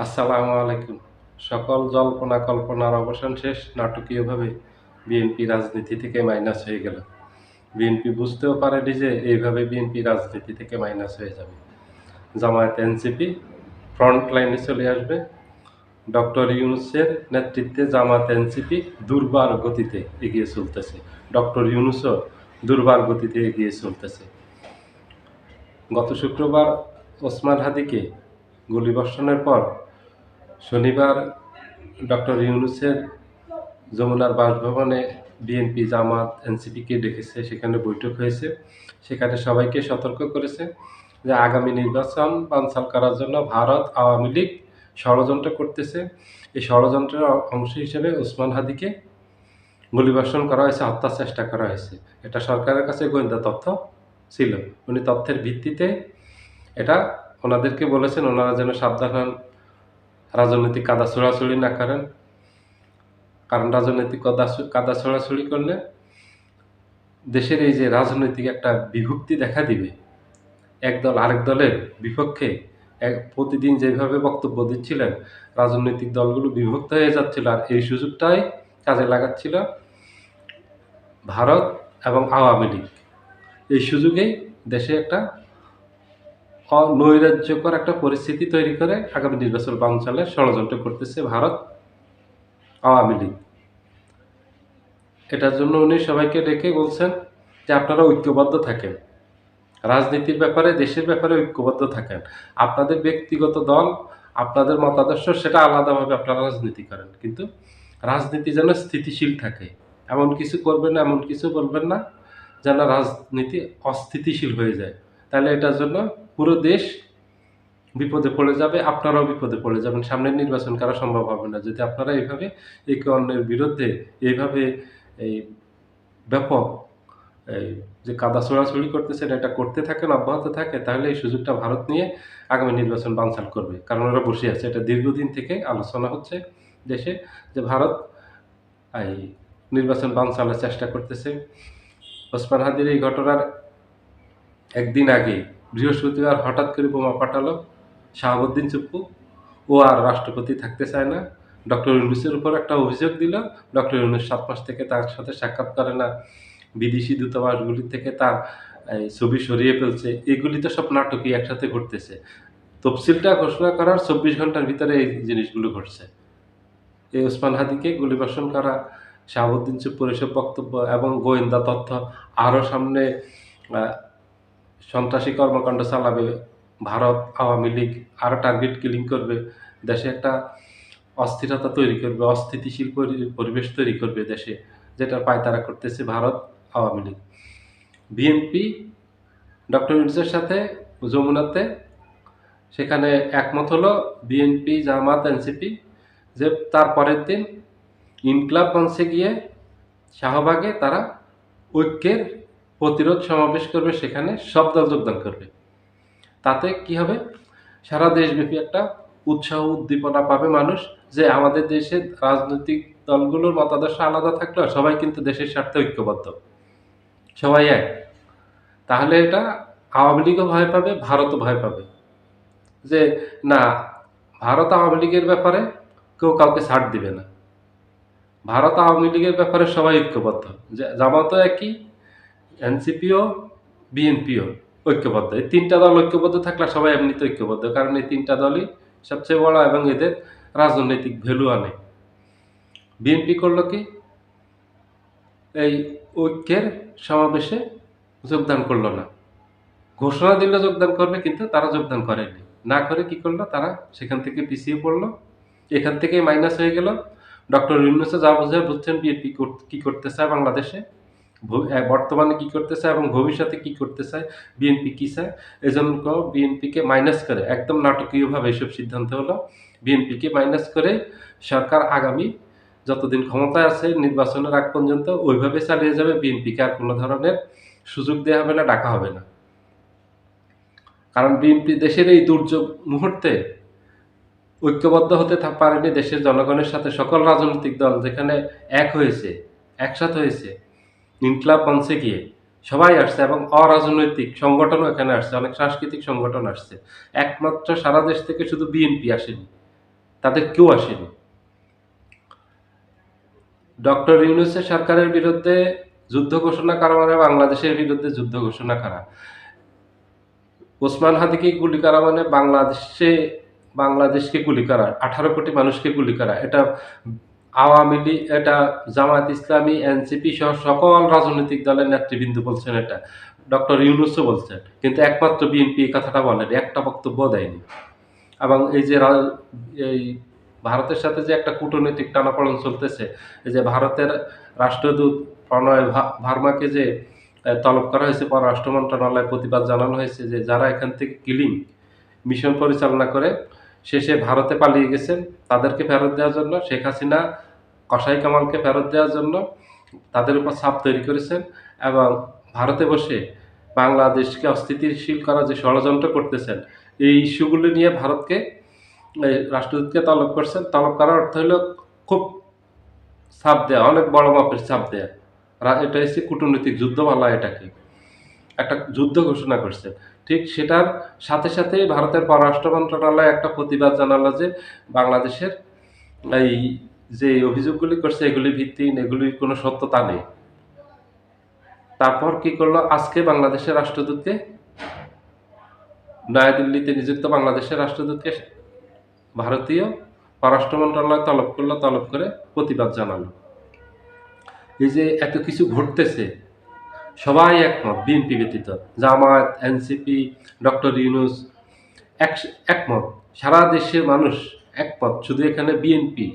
আসসালামু আলাইকুম। সকল জল্পনা কল্পনার অবসান শেষ। নাটকীয়ভাবে বিএনপি রাজনীতি থেকে মাইনাস হয়ে গেল। বিএনপি বুঝতেও পারেনি যে এইভাবে বিএনপি রাজনীতি থেকে মাইনাস হয়ে যাবে। জামায়াত এনসিপি ফ্রন্ট লাইনে চলে আসবে। ডক্টর ইউনূসের নেতৃত্বে জামায়াত এনসিপি দুর্বার গতিতে এগিয়ে চলতেছে। ডক্টর ইউনূসও দুর্বার গতিতে এগিয়ে চলতেছে। গত শুক্রবার ওসমান হাদিকে গুলিবর্ষণের পর শনিবার ডক্টর ইউনূসের যমুনার বাসভবনে বিএনপি, জামাত, এনসিপিকে ডেকেছে। সেখানে বৈঠক হয়েছে। সেখানে সবাইকে সতর্ক করেছে যে আগামী নির্বাচন বানচাল করার জন্য ভারত, আওয়ামী লীগ ষড়যন্ত্র করতেছে। এই ষড়যন্ত্রের অংশ হিসেবে ওসমান হাদিকে গুলিবর্ষণ করা হয়েছে, হত্যার চেষ্টা করা হয়েছে। এটা সরকারের কাছে গোয়েন্দা তথ্য ছিল। উনি তথ্যের ভিত্তিতে এটা ওনাদেরকে বলেছেন ওনারা যেন সাবধান হন, রাজনৈতিক কাদা ছোড়াছুড়ি না করেন। কারণ রাজনৈতিক কাদা ছোড়াছুড়ি করলে দেশের এই যে রাজনৈতিক একটা বিভক্তি দেখা দিবে, একদল আরেক দলের বিপক্ষে প্রতিদিন যেভাবে বক্তব্য দিচ্ছিলেন, রাজনৈতিক দলগুলো বিভক্ত হয়ে যাচ্ছিল। আর এই সুযোগটাই কাজে লাগাচ্ছিল ভারত এবং আওয়ামী লীগ। এই সুযোগেই দেশে একটা নৈরাজ্যকর একটা পরিস্থিতি তৈরি করে আগামী নির্বাচন বানচালের ষড়যন্ত্র করতেছে ভারত, আওয়ামী লীগ। এটার জন্য উনি সবাইকে ডেকে বলছেন যে আপনারা ঐক্যবদ্ধ থাকেন, রাজনীতির ব্যাপারে, দেশের ব্যাপারে ঐক্যবদ্ধ থাকেন। আপনাদের ব্যক্তিগত দল, আপনাদের মতাদর্শ সেটা আলাদাভাবে আপনারা রাজনীতি করেন, কিন্তু রাজনীতি যেন স্থিতিশীল থাকে। এমন কিছু করবেন না, এমন কিছু বলবেন না যেন রাজনীতি অস্থিতিশীল হয়ে যায়। তাহলে এটার জন্য পুরো দেশ বিপদে পড়ে যাবে, আপনারাও বিপদে পড়ে যাবেন। সামনের নির্বাচন করা সম্ভব হবে না যদি আপনারা এইভাবে একে অন্যের বিরুদ্ধে এইভাবে এই ব্যাপক এই যে কাদা ছোড়াছুড়ি করতেছেন, এটা করতে থাকেন, অব্যাহত থাকে, তাহলে এই সুযোগটা ভারত নিয়ে আগামী নির্বাচন বানচাল করবে। কারণ ওরা বসে আছে। এটা দীর্ঘদিন থেকে আলোচনা হচ্ছে দেশে যে ভারত এই নির্বাচন বানচালের চেষ্টা করতেছে। ওসমান হাদির এই ঘটনার একদিন আগে বৃহস্পতিবার হঠাৎ করে বোমা পাঠালো শাহাবুদ্দিন চুপ্পু। ও আর রাষ্ট্রপতি থাকতে চায় না। ডক্টর ইউনূসের উপর একটা অভিযোগ দিল। ডক্টর ইউনূস ৭ মাস থেকে তার সাথে সাক্ষাৎ করে না। বিদেশি দূতাবাসগুলি থেকে তার এই ছবি সরিয়ে ফেলছে। এগুলি তো সব নাটকীয় একসাথে ঘটতেছে। তফসিলটা ঘোষণা করার ২৪ ঘন্টার ভিতরে এই জিনিসগুলো ঘটছে। এই ওসমান হাদিকে গুলিবর্ষণ করা, শাহাবুদ্দিন চুপ্পুর এসব বক্তব্য এবং গোয়েন্দা তথ্য আরও সামনে আ সন্ত্রাসী কর্মকাণ্ড চালাবে ভারত, আওয়ামী লীগ, আরও টার্গেট কিলিং করবে। দেশে একটা অস্থিরতা তৈরি করবে, অস্থিতিশীল পরিবেশ তৈরি করবে দেশে, যেটার পায়তারা করতেছে ভারত, আওয়ামী লীগ। বিএনপি ডক্টর ইউনূসের সাথে যমুনাতে সেখানে একমত হলো বিএনপি, জামাত, এনসিপি যে তার পরের দিন ইনকিলাব মঞ্চে গিয়ে শাহবাগে তারা ঐক্যের প্রতিরোধ সমাবেশ করবে, সেখানে সব দল যোগদান করবে। তাতে কি হবে? সারা দেশব্যাপী একটা উৎসাহ উদ্দীপনা পাবে মানুষ যে আমাদের দেশের রাজনৈতিক দলগুলোর মতাদর্শ আলাদা থাকলেও সবাই কিন্তু দেশের স্বার্থে ঐক্যবদ্ধ। সবাই এক। তাহলে এটা আওয়ামী লীগও ভয় পাবে, ভারতও ভয় পাবে। যে না, ভারত আওয়ামী লীগের ব্যাপারে কেউ কাউকে ছাড় দিবে না। ভারত আওয়ামী লীগের ব্যাপারে সবাই ঐক্যবদ্ধ। জামাতও একই, এনসিপিও, বিএনপিও ঐক্যবদ্ধ। এই ৩ টা দল ঐক্যবদ্ধ থাকলে সবাই এমনিতে ঐক্যবদ্ধ। কারণ এই ৩ টা দলই সবচেয়ে বড় এবং এদের রাজনৈতিক ভ্যালু আনে। বিএনপি করল কি? এই ঐক্যের সমাবেশে যোগদান করল না। ঘোষণা দিল যোগদান করবে, কিন্তু তারা যোগদান করেনি। না করে কি করলো? তারা সেখান থেকে পিছিয়ে পড়ল। এখান থেকেই মাইনাস হয়ে গেল। ডক্টর ইউনূসও যা বুঝছেন বিএনপি কি করতে চায় বাংলাদেশে, বর্তমানে কি করতে চায় এবং ভবিষ্যতে কি করতে চায়, বিএনপি কি চায়। এজন্য বিএনপিকে মাইনাস করে একদম নাটকীয়ভাবে এসব সিদ্ধান্ত হলো। বিএনপিকে মাইনাস করে সরকার আগামী যতদিন ক্ষমতায় আছে নির্বাচনের আগ পর্যন্ত ওইভাবে চালিয়ে যাবে। বিএনপিকে আর কোনো ধরনের সুযোগ দেওয়া হবে না, ডাকা হবে না। কারণ বিএনপি দেশের এই দুর্যোগ মুহূর্তে ঐক্যবদ্ধ হতে পারেনি দেশের জনগণের সাথে। সকল রাজনৈতিক দল যেখানে এক হয়েছে, একসাথে হয়েছে, ইনকিলাব মঞ্চে গিয়ে সবাই আসছে এবং অরাজনৈতিক সংগঠনও এখানে আসছে, অনেক সাংস্কৃতিক সংগঠন আসছে। একমাত্র সারা দেশ থেকে শুধু বিএনপি আসেনি। তাদের কেউ আসেনি। ডক্টর ইউনূসের সরকারের বিরুদ্ধে যুদ্ধ ঘোষণা করা মানে বাংলাদেশের বিরুদ্ধে যুদ্ধ ঘোষণা করা। ওসমান হাদিকে গুলি করা মানে বাংলাদেশকে গুলি করা। ১৮ কোটি মানুষকে গুলি করা। এটা আওয়ামী লীগ, এটা জামায়াত ইসলামী, এনসিপি সহ সকল রাজনৈতিক দলের নেতৃবৃন্দ বলছেন এটা। ডক্টর ইউনূসও বলছেন। কিন্তু একমাত্র বিএনপি এই কথাটা বলেনি। একটা বক্তব্যও দেয়নি। এবং এই যে এই ভারতের সাথে যে একটা কূটনৈতিক টানাপোড়েন চলতেছে, এই যে ভারতের রাষ্ট্রদূত প্রণয় ভার্মাকে যে তলব করা হয়েছে, পররাষ্ট্র মন্ত্রণালয়ে প্রতিবাদ জানানো হয়েছে যে যারা এখান থেকে কিলিং মিশন পরিচালনা করে শেষে ভারতে পালিয়ে গেছেন, তাদেরকে ফেরত দেওয়ার জন্য, শেখ হাসিনা কসাই কামালকে ফেরত দেওয়ার জন্য তাদের উপর চাপ তৈরি করেছেন এবং ভারতে বসে বাংলাদেশকে অস্থিতিশীল করার যে ষড়যন্ত্র করতেছেন, এই ইস্যুগুলো নিয়ে ভারতকে রাষ্ট্রদূতকে তলব করছেন। তলব করার অর্থ হলো খুব চাপ দেয়া, অনেক বড় মাপের চাপ দেয়া। এটা হচ্ছে কূটনৈতিক যুদ্ধ বলা হয় এটাকে। একটা যুদ্ধ ঘোষণা করছে। ঠিক সেটার সাথে সাথেই ভারতের পররাষ্ট্র মন্ত্রণালয় একটা প্রতিবাদ জানালো যে বাংলাদেশের এই যে অভিযোগগুলি করছে এগুলি ভিত্তিহীন, এগুলির কোনো সত্যতা নেই। তারপর কি করলো? আজকে বাংলাদেশের রাষ্ট্রদূতকে, নয়াদিল্লিতে নিযুক্ত বাংলাদেশের রাষ্ট্রদূতকে ভারতীয় পররাষ্ট্র মন্ত্রণালয় তলব করলো, তলব করে প্রতিবাদ জানালো। এই যে এত কিছু ঘটতেছে, সবাই একমত, বিএনপি ব্যতীত। জামায়াত, এনসিপি, ডক্টর ইউনূস একমত। সারা দেশের মানুষ একমত। শুধু এখানে বিএনপি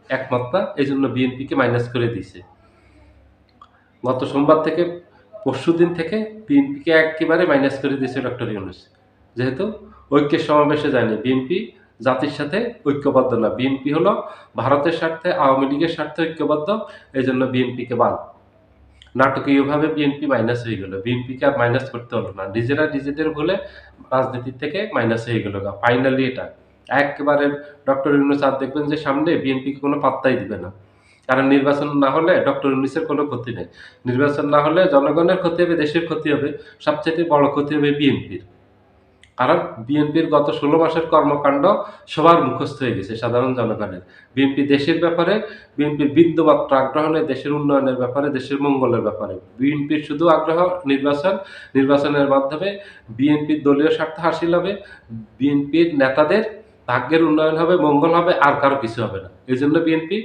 একমত না, এজন্য বিএনপিকে মাইনাস করে দিছে। গত সোমবার থেকে, পরশুদিন থেকে বিএনপিকে একেবারে মাইনাস করে দিয়েছে ডক্টর ইউনূস। যেহেতু ঐক্যের সমাবেশে যায়নি। বিএনপি জাতির সাথে ঐক্যবদ্ধ না। বিএনপি হলো ভারতের স্বার্থে, আওয়ামী লীগের স্বার্থে ঐক্যবদ্ধ, এজন্য বিএনপিকে বাদ। নাটকীয়ভাবে বিএনপি মাইনাস হয়ে গেল। বিএনপিকে আর মাইনাস করতে হলো না। নিজেরা নিজেদের ভুলে রাজনীতি থেকে মাইনাস হয়ে গেল গা। ফাইনালি এটা একেবারে ডক্টর ইউনূস আর দেখবেন যে সামনে বিএনপিকে কোনো পাত্তাই দিবে না। কারণ নির্বাচন না হলে ডক্টর ইউনূসের কোনো ক্ষতি নেই। নির্বাচন না হলে জনগণের ক্ষতি হবে, দেশের ক্ষতি হবে। সবচাইতে বড় ক্ষতি হবে বিএনপির। কারণ বিএনপির গত ১৬ মাসের কর্মকাণ্ড সবার মুখস্থ হয়ে গেছে সাধারণ জনগণের। বিএনপি দেশের ব্যাপারে, বিএনপির বিন্দুমাত্র আগ্রহ নেই দেশের উন্নয়নের ব্যাপারে, দেশের মঙ্গলের ব্যাপারে। বিএনপির শুধু আগ্রহ নির্বাচন, নির্বাচনের মাধ্যমে বিএনপির দলীয় স্বার্থ হাসিল হবে, বিএনপির নেতাদের ভাগ্যের উন্নয়ন হবে, মঙ্গল হবে, আর কারো কিছু হবে না। এজন্য বিএনপি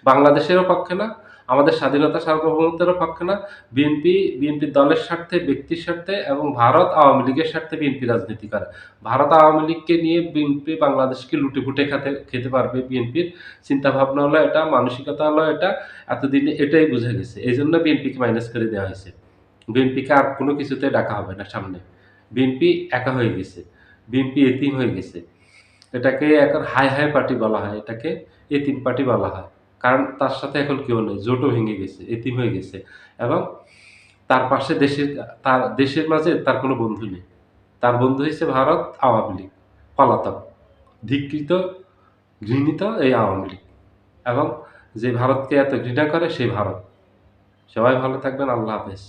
বাংলাদেশেরও পক্ষে না, আমাদের স্বাধীনতা সার্বভৌমত্বেরও পক্ষে না। বিএনপির দলের স্বার্থে, ব্যক্তির স্বার্থে এবং ভারত আওয়ামী লীগের স্বার্থে বিএনপি রাজনীতি করে। ভারত আওয়ামী লীগকে নিয়ে বিএনপি বাংলাদেশকে লুটেপুটে খেতে পারবে। বিএনপির চিন্তাভাবনা হলো এটা, মানসিকতা হলো এটা। এতদিনে এটাই বুঝে গেছে। এজন্য বিএনপিকে মাইনাস করে দেওয়া হয়েছে। বিএনপিকে আর কোনো কিছুতে ডাকা হবে না সামনে। বিএনপি একা হয়ে গেছে। বিএনপি এতিম হয়ে গেছে। এটাকে এখন হাই হাই পার্টি বলা হয়, এটাকে এতিম পার্টি বলা হয়। কারণ তার সাথে এখন কেউ নেই, জোটও ভেঙে গেছে, এতিম হয়ে গেছে এবং তার পাশে দেশের মাঝে তার কোনো বন্ধু নেই। তার বন্ধু হইছে ভারত, আওয়ামী লীগ, পলাতক, ধিক্কৃত, ঘৃণিত এই আওয়ামী লীগ এবং যে ভারতকে এত ঘৃণা করে সেই ভারত। সবাই ভালো থাকবেন। আল্লাহ হাফেজ।